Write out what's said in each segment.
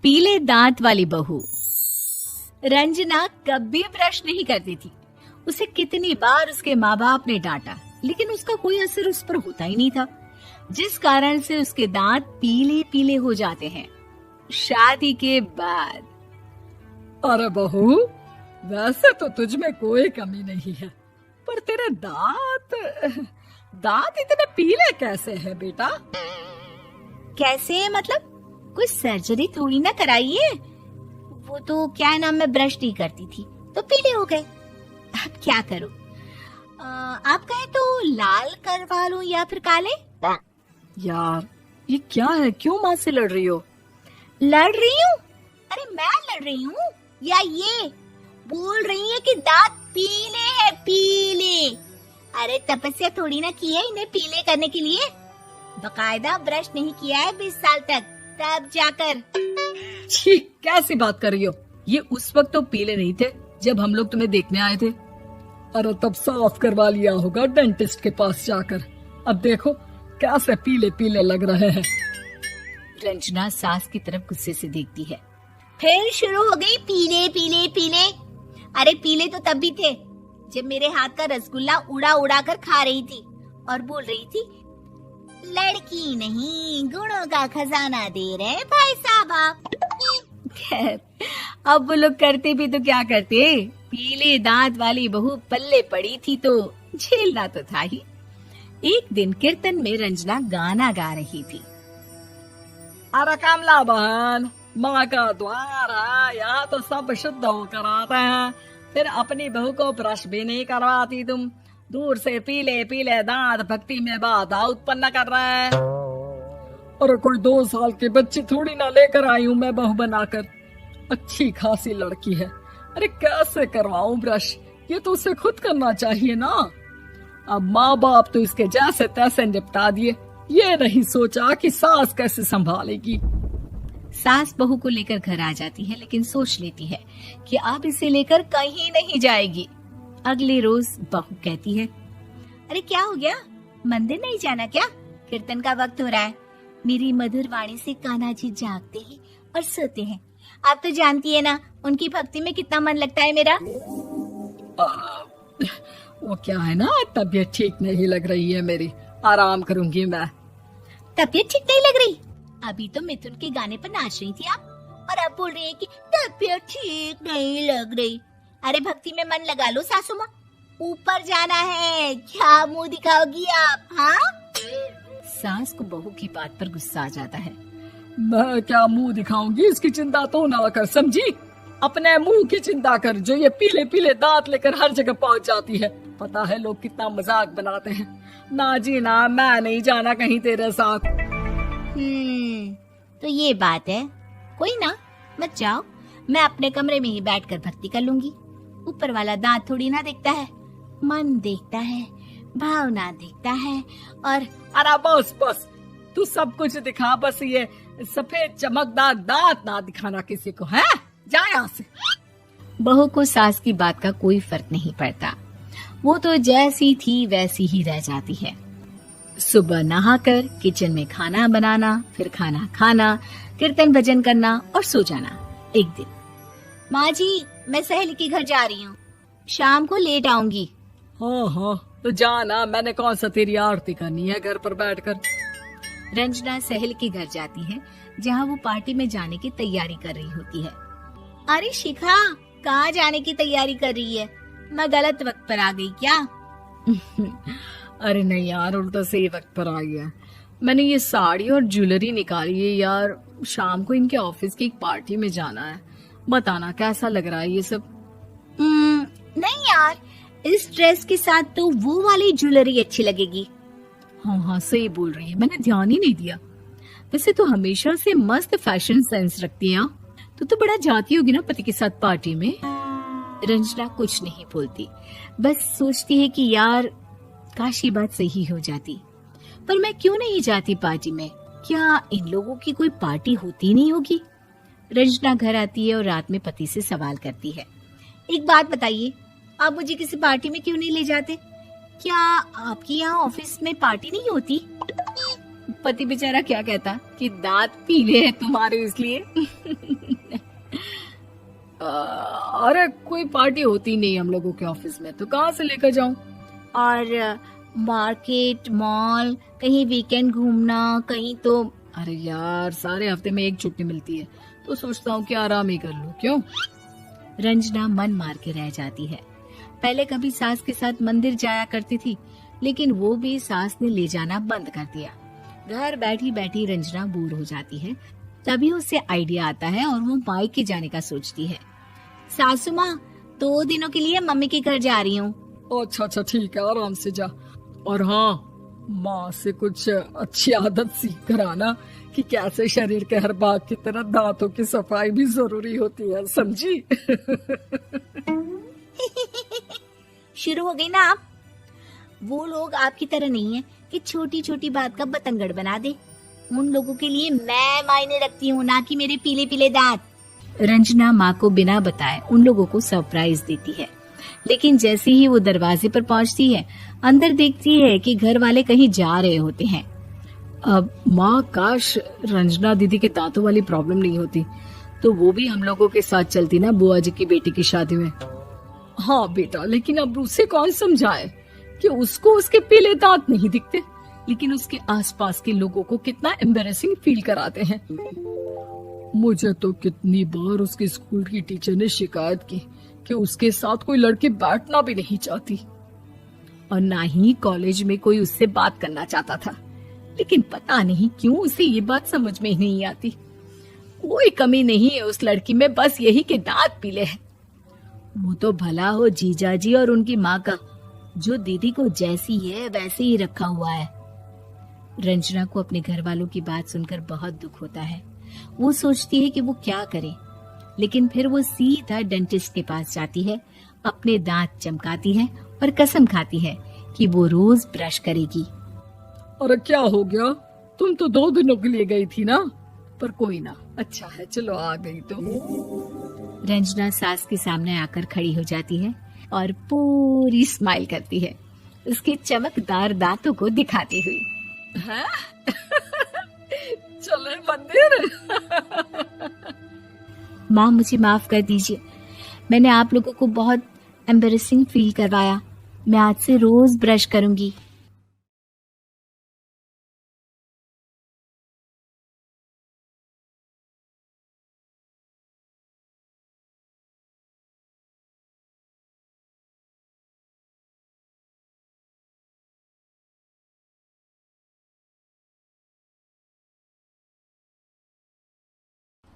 पीले दांत वाली बहू। रंजना कभी ब्रश नहीं करती थी। उसे कितनी बार उसके माँ बाप ने डांटा, लेकिन उसका कोई असर उस पर होता ही नहीं था, जिस कारण से उसके दांत पीले पीले हो जाते हैं। शादी के बाद। अरे बहू, वैसे तो तुझ में कोई कमी नहीं है, पर तेरे दांत इतने पीले कैसे हैं बेटा? कैसे मतलब? कोई सर्जरी थोड़ी ना कराई है। वो तो क्या है ना, मैं ब्रश नहीं करती थी तो पीले हो गए। अब क्या करूं? आप कहें तो लाल करवा लूं या फिर काले? यार ये क्या है, क्यों माँ से लड़ रही हो? लड़ रही हूँ? अरे मैं लड़ रही हूँ या ये बोल रही है कि दांत पीले हैं, पीले। अरे तपस्या थोड़ी ना की है इन्हें पीले करने के लिए। बकायदा ब्रश नहीं किया है 20 साल तक, तब जाकर। छी, कैसी बात कर रही हो? ये उस वक्त तो पीले नहीं थे जब हम लोग तुम्हें देखने आए थे। अरे तब साफ करवा लिया होगा डेंटिस्ट के पास जाकर। अब देखो कैसे पीले पीले लग रहे हैं। रंजना सास की तरफ गुस्से से देखती है। फिर शुरू हो गई पीले पीले पीले। अरे पीले तो तब भी थे जब मेरे हाथ का रसगुल्ला उड़ा उड़ा कर खा रही थी और बोल रही थी, लड़की नहीं गुणों का खजाना दे रहे भाई साहब आप। खैर, अब वो लोग करते भी तो क्या करते, पीले दांत वाली बहू पल्ले पड़ी थी तो झेलना तो था ही। एक दिन कीर्तन में रंजना गाना गा रही थी। अरे कमला बहन, माँ का द्वार है, यहाँ तो सब शुद्ध होकर आते हैं, फिर अपनी बहू को ब्रश भी नहीं करवाती तुम। दूर से पीले पीले दांत भक्ति में बाधा उत्पन्न कर रहे हैं। अरे कोई 2 साल की बच्ची थोड़ी ना लेकर आई हूँ मैं बहू बनाकर। अच्छी खासी लड़की है, अरे कैसे करवाऊं ब्रश? ये तो उसे खुद करना चाहिए ना। अब माँ बाप तो इसके जैसे तैसे निपटा दिए, ये नहीं सोचा कि सास कैसे संभालेगी। सास बहू को लेकर घर आ जाती है, लेकिन सोच लेती है कि अब इसे लेकर कहीं नहीं जाएगी। अगले रोज बहू कहती है, अरे क्या हो गया, मंदिर नहीं जाना क्या? कीर्तन का वक्त हो रहा है। मेरी मधुर वाणी से कान्हा जी जागते हैं और सोते हैं। आप तो जानती है ना उनकी भक्ति में कितना मन लगता है मेरा। वो क्या है ना, तबीयत ठीक नहीं लग रही है मेरी, आराम करूंगी मैं। तबीयत ठीक नहीं लग रही? अभी तो मिथुन के गाने पर नाच रही थी आप, और अब बोल रही है कि तबीयत ठीक नहीं लग रही। अरे भक्ति में मन लगा लो सासू माँ, ऊपर जाना है, क्या मुंह दिखाओगी आप? हाँ? सास को बहू की बात पर गुस्सा आ जाता है। मैं क्या मुंह दिखाऊंगी, इसकी चिंता तो ना कर, समझी? अपने मुंह की चिंता कर, जो ये पीले पीले दांत लेकर हर जगह पहुंच जाती है। पता है लोग कितना मजाक बनाते हैं। ना जी ना, मैं नहीं जाना कहीं तेरे साथ। तो ये बात है, कोई ना, मत जाओ, मैं अपने कमरे में ही बैठकर भक्ति कर लूंगी। ऊपर वाला दांत थोड़ी ना देखता है, मन देखता है, भावना देखता है। और अरे बस बस, तू सब कुछ दिखा, बस ये सफेद चमकदार दांत ना दिखाना किसी को, है? जा यहाँ से। बहू को सास की बात का कोई फर्क नहीं पड़ता, वो तो जैसी थी वैसी ही रह जाती है। सुबह नहाकर किचन में खाना बनाना, फिर खाना खाना, कीर्तन भजन करना और सो जाना। एक दिन, माँ जी मैं सहेली के घर जा रही हूँ, शाम को लेट आऊंगी। हाँ हाँ तो जाना, मैंने कौन सा तेरी आरती करनी है घर पर बैठकर। रंजना सहेली के घर जाती है, जहाँ वो पार्टी में जाने की तैयारी कर रही होती है। अरे शिखा, कहाँ जाने की तैयारी कर रही है? मैं गलत वक्त पर आ गई क्या? अरे नहीं यार, उल्टा सही वक्त पर आ गया। मैंने ये साड़ी और ज्वेलरी निकाली है यार, शाम को इनके ऑफिस की एक पार्टी में जाना है। बताना कैसा लग रहा है ये सब? नहीं यार, इस ड्रेस के साथ तो वो वाली ज्वेलरी अच्छी लगेगी। हाँ हाँ सही बोल रही है, मैंने ध्यान ही नहीं दिया। वैसे तो हमेशा से मस्त फैशन सेंस रखती है। तो बड़ा जाती होगी ना पति के साथ पार्टी में। रंजना कुछ नहीं बोलती, बस सोचती है कि यार काश ये बात सही हो जाती, पर मैं क्यों नहीं जाती पार्टी में? क्या इन लोगों की कोई पार्टी होती नहीं होगी? रंजना घर आती है और रात में पति से सवाल करती है, एक बात बताइए, आप मुझे किसी पार्टी में क्यों नहीं ले जाते? क्या आपकी यहाँ ऑफिस में पार्टी नहीं होती? पति बेचारा क्या कहता कि दांत पीले हैं तुम्हारे इसलिए। अरे कोई पार्टी होती नहीं हम लोगों के ऑफिस में, तो कहाँ से लेकर जाऊं? और मार्केट, मॉल, कहीं वीकेंड घूमना, कहीं तो। अरे यार, सारे हफ्ते में एक छुट्टी मिलती है, तो सोचता हूँ कि आराम ही कर लूं। क्यों? रंजना मन मार के रह जाती है। पहले कभी सास के साथ मंदिर जाया करती थी, लेकिन वो भी सास ने ले जाना बंद कर दिया। घर बैठी बैठी रंजना बोर हो जाती है। तभी उसे आइडिया आता है और वो मायके जाने का सोचती है। सासू माँ, 2 दिनों के लिए मम्मी के घर जा रही हूँ। अच्छा अच्छा ठीक है, आराम से जा। और हाँ, माँ से कुछ अच्छी आदत सीख कर आना कि कैसे शरीर के हर भाग की तरह दांतों की सफाई भी जरूरी होती है, समझी? शुरू हो गई ना आप। वो लोग आपकी तरह नहीं है कि छोटी छोटी बात का बतंगड़ बना दे। उन लोगों के लिए मैं मायने रखती हूँ, ना कि मेरे पीले पीले दांत। रंजना माँ को बिना बताए उन लोगों को सरप्राइज देती है, लेकिन जैसे ही वो दरवाजे पर पहुंचती है, अंदर देखती है कि घर वाले कहीं जा रहे होते हैं। अब माँ, काश रंजना दीदी के दांतों वाली प्रॉब्लम नहीं होती, तो वो भी हम लोगों के साथ चलती ना बुआ जी की बेटी की शादी में। हाँ बेटा, लेकिन अब उसे कौन समझाए कि उसको उसके पीले दांत नहीं दिखते, लेकिन उसके आसपास के लोगों को कितना एम्बैरेसिंग फील कराते हैं। मुझे तो कितनी बार उसके स्कूल की टीचर ने शिकायत की कि उसके साथ कोई लड़की बैठना भी नहीं चाहती, और ना ही कॉलेज में कोई उससे बात करना चाहता था। लेकिन पता नहीं क्यों उसे ये बात समझ में ही नहीं आती। कोई कमी नहीं है उस लड़की में, बस यही कि दांत पीले हैं। वो तो भला हो जीजा जी और उनकी माँ का, जो दीदी को जैसी है वैसे ही रखा हुआ है। रंजना को अपने घर वालों की बात सुनकर बहुत दुख होता है। वो सोचती है कि वो क्या करे, लेकिन फिर वो सीधा डेंटिस्ट के पास जाती है, अपने दांत चमकाती है और कसम खाती है कि वो रोज ब्रश करेगी। अरे क्या हो गया? तुम तो 2 दिनों के लिए गई थी ना, पर कोई ना, अच्छा है, चलो आ गई तो। रंजना सास के सामने आकर खड़ी हो जाती है और पूरी स्माइल करती है, उसके चमकदार दांतों को दिखाती हुई। हैं? चले मंदिर। माँ, मुझे माफ कर दीजिए, मैंने आप लोगों को बहुत एम्बैरेसिंग फील करवाया। मैं आज से रोज ब्रश करूंगी।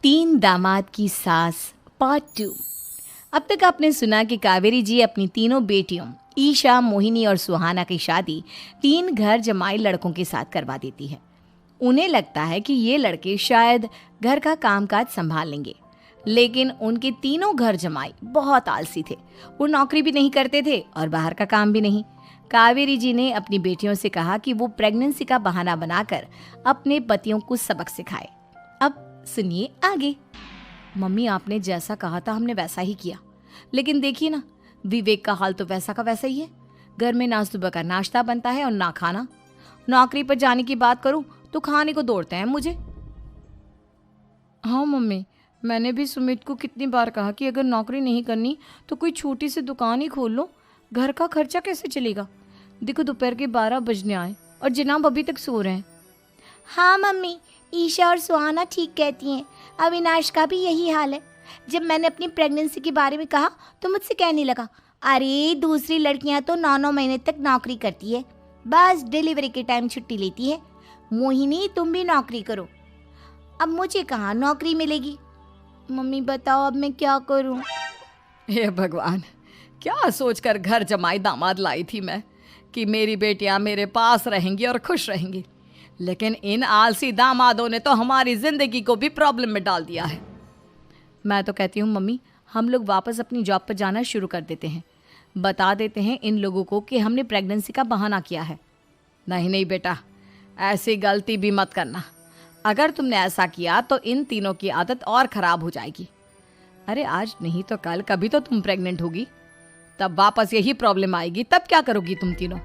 तीन दामाद की सास पार्ट 2। अब तक आपने सुना कि कावेरी जी अपनी तीनों बेटियों ईशा, मोहिनी और सुहाना की शादी 3 घर जमाई लड़कों के साथ करवा देती है। उन्हें लगता है कि ये लड़के शायद घर का कामकाज संभाल लेंगे, लेकिन उनके तीनों घर जमाई बहुत आलसी थे। वो नौकरी भी नहीं करते थे और बाहर का काम भी नहीं। कावेरी जी ने अपनी बेटियों से कहा कि वो प्रेगनेंसी का बहाना बनाकर अपने पतियों को सबक सिखाए। अब सुनिए आगे। मम्मी, आपने जैसा कहा था हमने वैसा ही किया, लेकिन देखिए ना, विवेक का हाल तो वैसा का वैसा ही है। घर में ना सुबह का नाश्ता बनता है और ना खाना। नौकरी पर जाने की बात करूं तो खाने को दौड़ते हैं मुझे। हाँ मम्मी, मैंने भी सुमित को कितनी बार कहा कि अगर नौकरी नहीं करनी तो कोई छोटी सी दुकान ही खोल लो, घर का खर्चा कैसे चलेगा। देखो दोपहर के 12 बजने आए और जनाब अभी तक सो रहे हैं। हाँ मम्मी, ईशा और सुहाना ठीक कहती हैं। अविनाश का भी यही हाल है। जब मैंने अपनी प्रेगनेंसी के बारे में कहा तो मुझसे कहने लगा, अरे दूसरी लड़कियां तो 9-9 महीने तक नौकरी करती है, बस डिलीवरी के टाइम छुट्टी लेती है। मोहिनी, तुम भी नौकरी करो। अब मुझे कहाँ नौकरी मिलेगी। मम्मी बताओ अब मैं क्या करूं। हे भगवान, क्या सोचकर घर जमाई दामाद लाई थी मैं कि मेरी बेटियां मेरे पास रहेंगी और खुश रहेंगी, लेकिन इन आलसी दामादों ने तो हमारी जिंदगी को भी प्रॉब्लम में डाल दिया है। मैं तो कहती हूँ मम्मी, हम लोग वापस अपनी जॉब पर जाना शुरू कर देते हैं। बता देते हैं इन लोगों को कि हमने प्रेगनेंसी का बहाना किया है। नहीं नहीं बेटा, ऐसी गलती भी मत करना। अगर तुमने ऐसा किया तो इन तीनों की आदत और ख़राब हो जाएगी। अरे आज नहीं तो कल कभी तो तुम प्रेग्नेंट होगी, तब वापस यही प्रॉब्लम आएगी, तब क्या करोगी तुम तीनों।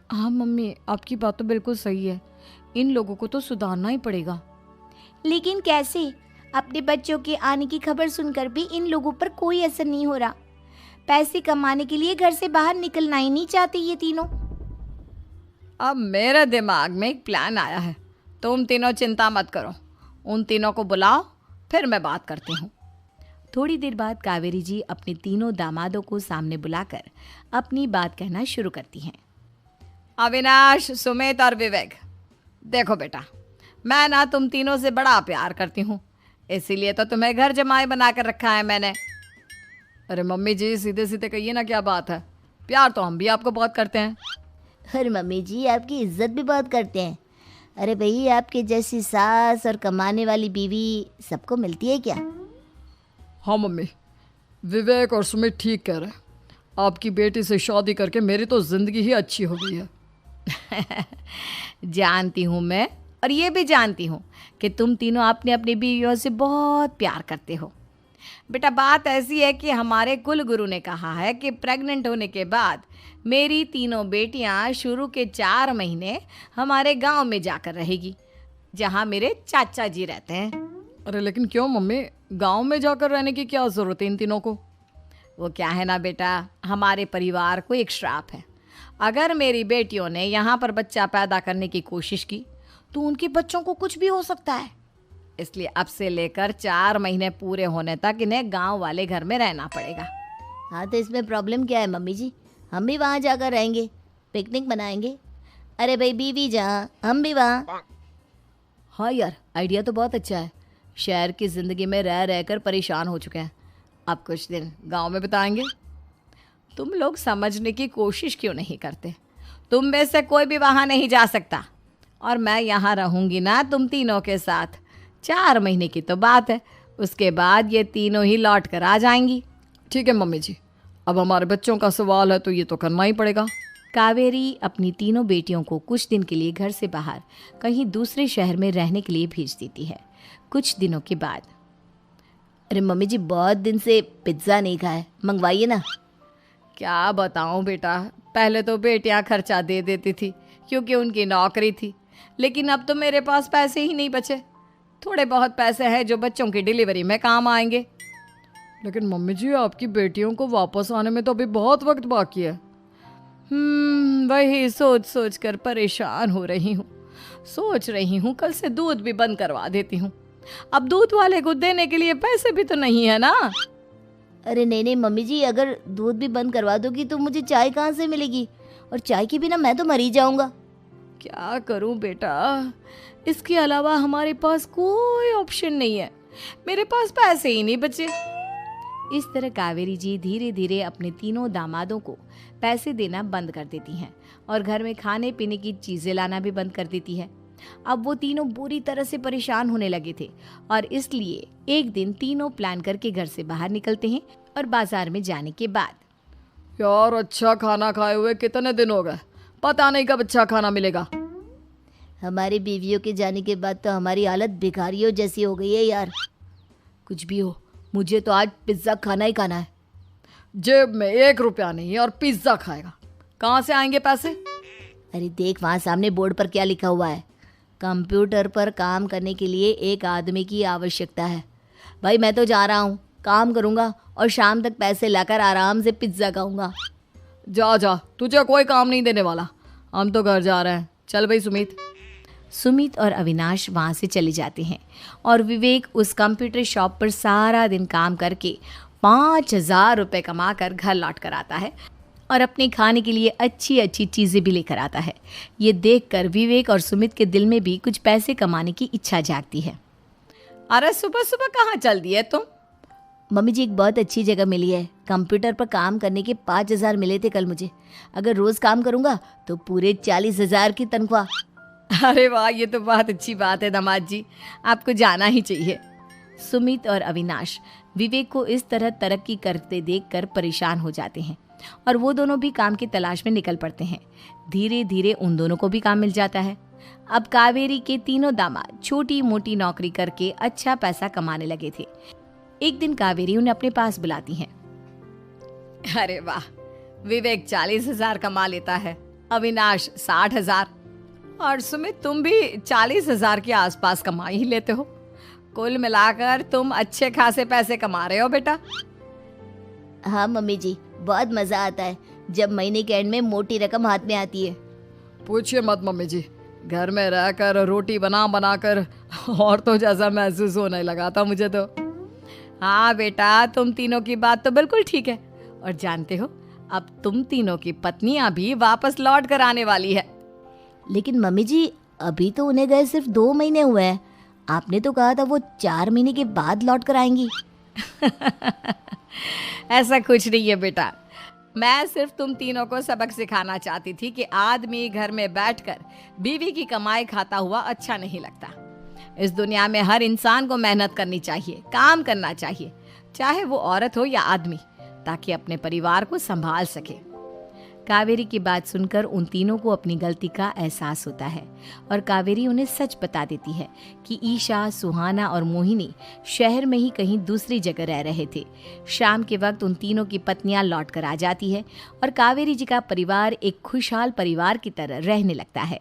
हाँ मम्मी, आपकी बात तो बिल्कुल सही है, इन लोगों को तो सुधारना ही पड़ेगा। लेकिन कैसे? अपने बच्चों के आने की खबर सुनकर भी इन लोगों पर कोई असर नहीं हो रहा। पैसे कमाने के लिए घर से बाहर निकलना ही नहीं चाहते ये तीनों। अब मेरे दिमाग में एक प्लान आया है, तुम तीनों चिंता मत करो, उन तीनों को बुलाओ, फिर मैं बात करती हूँ। थोड़ी देर बाद कावेरी जी अपने तीनों दामादों को सामने बुलाकर अपनी बात कहना शुरू करती हैं। अविनाश, सुमित और विवेक, देखो बेटा, मैं ना तुम तीनों से बड़ा प्यार करती हूँ, इसीलिए तो तुम्हें घर जमाई बना कर रखा है मैंने। अरे मम्मी जी, सीधे सीधे कहिए ना, क्या बात है? प्यार तो हम भी आपको बहुत करते हैं। अरे मम्मी जी, आपकी इज्जत भी बहुत करते हैं। अरे भाई, आपके जैसी सास और कमाने वाली बीवी सबको मिलती है क्या? हाँ मम्मी, विवेक और सुमित ठीक कह रहे हैं, आपकी बेटी से शादी करके मेरी तो जिंदगी ही अच्छी हो गई है। जानती हूँ मैं, और ये भी जानती हूँ कि तुम तीनों अपने अपनी बीवियों से बहुत प्यार करते हो। बेटा, बात ऐसी है कि हमारे कुल गुरु ने कहा है कि प्रेग्नेंट होने के बाद मेरी तीनों बेटियां शुरू के 4 महीने हमारे गांव में जाकर रहेगी, जहां मेरे चाचा जी रहते हैं। अरे लेकिन क्यों मम्मी, गांव में जाकर रहने की क्या ज़रूरत है इन तीनों को? वो क्या है ना बेटा, हमारे परिवार को एक श्राप है। अगर मेरी बेटियों ने यहाँ पर बच्चा पैदा करने की कोशिश की तो उनके बच्चों को कुछ भी हो सकता है। इसलिए अब से लेकर 4 महीने पूरे होने तक इन्हें गांव वाले घर में रहना पड़ेगा। हाँ, तो इसमें प्रॉब्लम क्या है मम्मी जी? हम भी वहाँ जाकर रहेंगे, पिकनिक मनाएंगे। अरे भाई, बीवी जहाँ हम भी वहाँ। हाँ यार, आइडिया तो बहुत अच्छा है। शहर की ज़िंदगी में रह रहकर परेशान हो चुके हैं, अब कुछ दिन गांव में बिताएंगे। तुम लोग समझने की कोशिश क्यों नहीं करते? तुम में से कोई भी वहाँ नहीं जा सकता, और मैं यहाँ रहूँगी ना तुम तीनों के साथ। 4 महीने की तो बात है, उसके बाद ये तीनों ही लौट कर आ जाएंगी। ठीक है मम्मी जी, अब हमारे बच्चों का सवाल है तो ये तो करना ही पड़ेगा। कावेरी अपनी तीनों बेटियों को कुछ दिन के लिए घर से बाहर कहीं दूसरे शहर में रहने के लिए भेज देती है। कुछ दिनों के बाद, अरे मम्मी जी, बहुत दिन से पिज्ज़ा नहीं खाया, मंगवाइए ना। क्या बताऊं बेटा, पहले तो बेटियां खर्चा दे देती थी क्योंकि उनकी नौकरी थी, लेकिन अब तो मेरे पास पैसे ही नहीं बचे। थोड़े बहुत पैसे हैं जो बच्चों की डिलीवरी में काम आएंगे। लेकिन मम्मी जी, आपकी बेटियों को वापस आने में तो अभी बहुत वक्त बाकी है। वही सोच सोच कर परेशान हो रही हूँ। सोच रही हूँ कल से दूध भी बंद करवा देती हूँ। अब दूध वाले को देने के लिए पैसे भी तो नहीं है ना। अरे नहीं नहीं मम्मी जी, अगर दूध भी बंद करवा दोगी तो मुझे चाय कहाँ से मिलेगी? और चाय के बिना मैं तो मर ही जाऊंगा। क्या करूं बेटा, इसके अलावा हमारे पास कोई ऑप्शन नहीं है, मेरे पास पैसे ही नहीं बचे। इस तरह कावेरी जी धीरे धीरे अपने तीनों दामादों को पैसे देना बंद कर देती हैं और घर में खाने पीने की चीजें लाना भी बंद कर देती है। अब वो तीनों बुरी तरह से परेशान होने लगे थे और इसलिए एक दिन तीनों प्लान करके घर से बाहर निकलते हैं और बाजार में जाने के बाद, यार अच्छा खाना खाए हुए कितने दिन हो गए, पता नहीं कब अच्छा खाना मिलेगा। हमारी बीवियों के जाने के बाद तो हमारी हालत भिखारियों जैसी हो गई है यार। कुछ भी हो, मुझे तो आज पिज्ज़ा खाना ही खाना है। जेब में 1 रुपया नहीं है और पिज्ज़ा खाएगा, कहाँ से आएंगे पैसे? अरे देख, वहाँ सामने बोर्ड पर क्या लिखा हुआ है, कंप्यूटर पर काम करने के लिए एक आदमी की आवश्यकता है। भाई मैं तो जा रहा हूँ, काम करूँगा और शाम तक पैसे लाकर आराम से पिज्ज़ा खाऊंगा। जा जा, तुझे कोई काम नहीं देने वाला, हम तो घर जा रहे हैं। चल भाई सुमित। सुमित और अविनाश वहाँ से चले जाते हैं और विवेक उस कंप्यूटर शॉप पर सारा दिन काम करके 5,000 रुपये कमा कर घर लौट कर आता है और अपने खाने के लिए अच्छी अच्छी चीज़ें भी लेकर आता है। ये देखकर विवेक और सुमित के दिल में भी कुछ पैसे कमाने की इच्छा जागती है। अरे सुबह सुबह कहाँ चल दिए तुम? मम्मी जी, एक बहुत अच्छी जगह मिली है, कंप्यूटर पर काम करने के 5,000 मिले थे कल मुझे। अगर रोज़ काम करूँगा तो पूरे 40,000 की तनख्वाह। अरे वाह, ये तो बहुत अच्छी बात है दामाद जी, आपको जाना ही चाहिए। सुमित और अविनाश विवेक को इस तरह तरक्की करते देखकर परेशान हो जाते हैं और वो दोनों भी काम की तलाश में निकल पड़ते हैं। धीरे धीरे उन दोनों को भी काम मिल जाता है। अब कावेरी के तीनों दामाद छोटी मोटी नौकरी करके अच्छा पैसा कमाने लगे थे। एक दिन कावेरी उन्हें अपने पास बुलाती हैं। अरे वाह, विवेक 40,000 कमा लेता है, अविनाश 60,000 और सुमित, तुम भी 40,000 के आसपास कमा ही लेते हो। कुल मिलाकर तुम अच्छे खासे पैसे कमा रहे हो बेटा। हाँ मम्मी जी, बहुत मजा आता है जब महीने के एंड में मोटी रकम हाथ में आती है। पूछिए मत मम्मी जी, घर में रहकर रोटी बना बना कर और तो जैसा महसूस होने लगा था मुझे तो। हाँ बेटा, तुम तीनों की बात तो बिल्कुल ठीक है। और जानते हो, अब तुम तीनों की पत्नियां भी वापस लौट कर आने वाली है। लेकिन मम्मी जी, अभी तो उन्हें गए सिर्फ 2 महीने हुए हैं। आपने तो कहा था वो 4 महीने के बाद लौट कर आएंगी। ऐसा कुछ नहीं है बेटा, मैं सिर्फ तुम तीनों को सबक सिखाना चाहती थी कि आदमी घर में बैठकर बीवी की कमाई खाता हुआ अच्छा नहीं लगता। इस दुनिया में हर इंसान को मेहनत करनी चाहिए, काम करना चाहिए, चाहे वो औरत हो या आदमी, ताकि अपने परिवार को संभाल सके। कावेरी की बात सुनकर उन तीनों को अपनी गलती का एहसास होता है और कावेरी उन्हें सच बता देती है कि ईशा, सुहाना और मोहिनी शहर में ही कहीं दूसरी जगह रह रहे थे। शाम के वक्त उन तीनों की पत्नियां लौट कर आ जाती है और कावेरी जी का परिवार एक खुशहाल परिवार की तरह रहने लगता है।